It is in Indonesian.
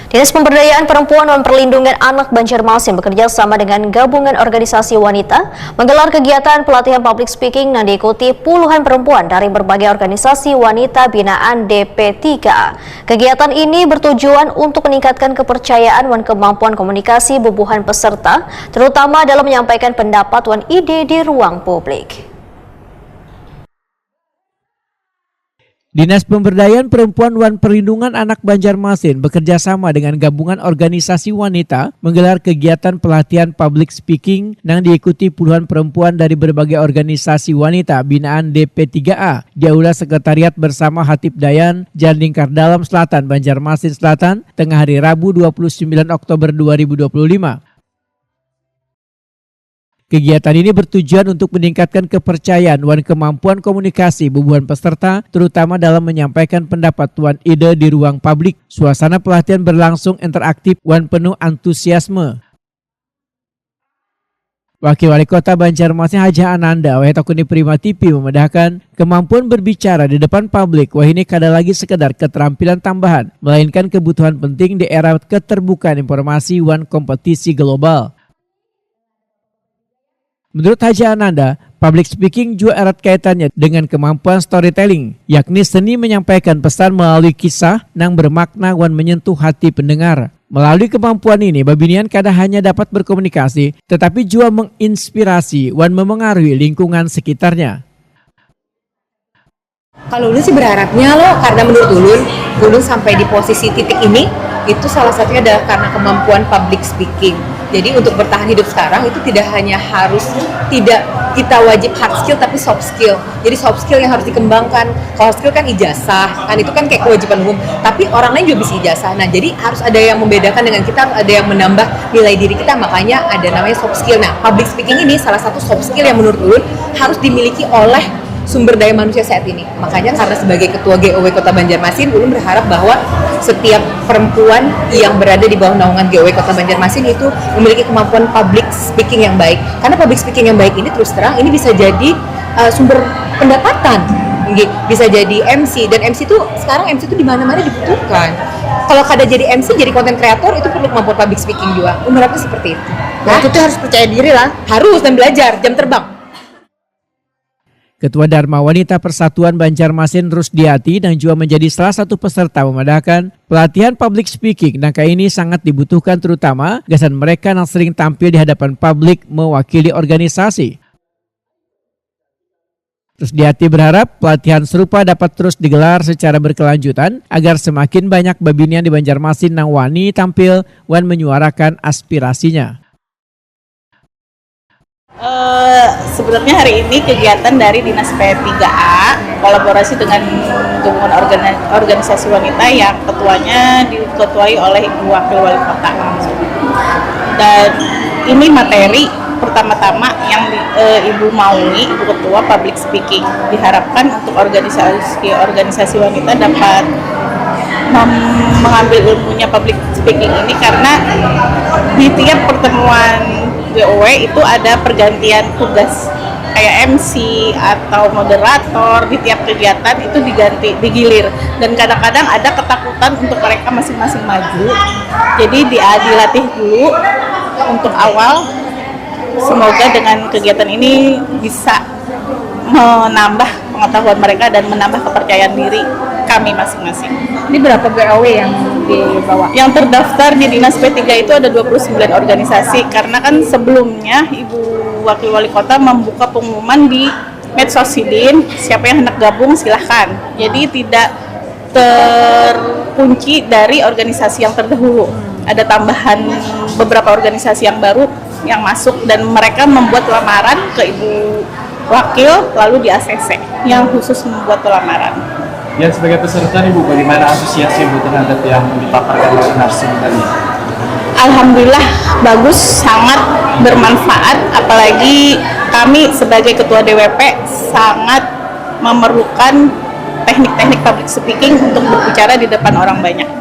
Dinas Pemberdayaan Perempuan dan Perlindungan Anak Banjarmasin bekerja sama dengan gabungan organisasi wanita menggelar kegiatan pelatihan public speaking yang diikuti puluhan perempuan dari berbagai organisasi wanita binaan DP3A. Kegiatan ini bertujuan untuk meningkatkan kepercayaan dan kemampuan komunikasi bubuhan peserta, terutama dalam menyampaikan pendapat dan ide di ruang publik. Dinas Pemberdayaan Perempuan dan Perlindungan Anak Banjarmasin bekerja sama dengan gabungan organisasi wanita menggelar kegiatan pelatihan public speaking yang diikuti puluhan perempuan dari berbagai organisasi wanita binaan DP3A di Aula Sekretariat bersama Hatip Dayan, Jalan Lingkar Dalam Selatan, Banjarmasin Selatan, tengah hari Rabu 29 Oktober 2025. Kegiatan ini bertujuan untuk meningkatkan kepercayaan dan kemampuan komunikasi bubuhan peserta, terutama dalam menyampaikan pendapat dan ide di ruang publik. Suasana pelatihan berlangsung interaktif dan penuh antusiasme. Wakil Wali Kota Banjarmasin Haja Ananda Wahetokuni Prima TV memedahkan kemampuan berbicara di depan publik wah ini kada lagi sekedar keterampilan tambahan, melainkan kebutuhan penting di era keterbukaan informasi dan kompetisi global. Menurut Haja Ananda, public speaking juga erat kaitannya dengan kemampuan storytelling, yakni seni menyampaikan pesan melalui kisah yang bermakna dan menyentuh hati pendengar. Melalui kemampuan ini, Babinian kada hanya dapat berkomunikasi, tetapi juga menginspirasi dan memengaruhi lingkungan sekitarnya. Kalau Ulun sih berharapnya karena menurut Ulun sampai di posisi titik ini, itu salah satunya adalah karena kemampuan public speaking. Jadi untuk bertahan hidup sekarang itu tidak kita wajib hard skill tapi soft skill. Jadi soft skill yang harus dikembangkan. Kalau skill kan ijazah, kan itu kan kayak kewajiban umum. Tapi orang lain juga bisa ijazah. Nah jadi harus ada yang membedakan dengan kita, harus ada yang menambah nilai diri kita. Makanya ada namanya soft skill. Nah public speaking ini salah satu soft skill yang menurut Ulun harus dimiliki oleh sumber daya manusia saat ini. Makanya karena sebagai Ketua GOW Kota Banjarmasin, Ulun berharap bahwa setiap perempuan yang berada di bawah naungan GOW Kota Banjarmasin itu memiliki kemampuan public speaking yang baik. Karena public speaking yang baik ini terus terang ini bisa jadi sumber pendapatan, bisa jadi MC, dan MC itu sekarang MC itu di mana-mana dibutuhkan. Kalau kada jadi MC, jadi content creator itu perlu kemampuan public speaking juga. Menurutku seperti itu. Nah, itu harus percaya diri lah. Harus, dan belajar jam terbang. Ketua Dharma Wanita Persatuan Banjarmasin Rusdiati dan juga menjadi salah satu peserta memandangkan pelatihan public speaking nangka ini sangat dibutuhkan terutama gasan mereka yang sering tampil di hadapan publik mewakili organisasi. Rusdiati berharap pelatihan serupa dapat terus digelar secara berkelanjutan agar semakin banyak babinian di Banjarmasin yang wani tampil dan menyuarakan aspirasinya. Sebenarnya hari ini kegiatan dari Dinas P3A kolaborasi dengan gabungan organisasi wanita yang ketuanya diketuai oleh Ibu Wakil Wali Kota. Dan ini materi pertama-tama yang Ibu Mauni, Ibu Ketua Public Speaking, diharapkan untuk organisasi wanita dapat mengambil ilmunya public speaking ini karena di tiap pertemuan GOW itu ada pergantian tugas kayak MC atau moderator di tiap kegiatan itu digilir, dan kadang-kadang ada ketakutan untuk mereka masing-masing maju, jadi dilatih dulu untuk awal. Semoga dengan kegiatan ini bisa menambah pengetahuan mereka dan menambah kepercayaan diri kami masing-masing. Ini berapa GOW yang dibawa? Yang terdaftar di Dinas P3 itu ada 29 organisasi, karena kan sebelumnya Ibu Wakil Wali Kota membuka pengumuman di medsos Sidin, siapa yang hendak gabung silahkan. Jadi tidak terkunci dari organisasi yang terdahulu. Ada tambahan beberapa organisasi yang baru yang masuk, dan mereka membuat lamaran ke Ibu Wakil lalu di ACC yang khusus membuat lamaran. Ya, sebagai peserta nih Bu, bagaimana antusiasnya Bu terhadap yang dipaparkan oleh narasumber tadi? Alhamdulillah bagus, sangat bermanfaat, apalagi kami sebagai Ketua DWP sangat memerlukan teknik-teknik public speaking untuk berbicara di depan orang banyak.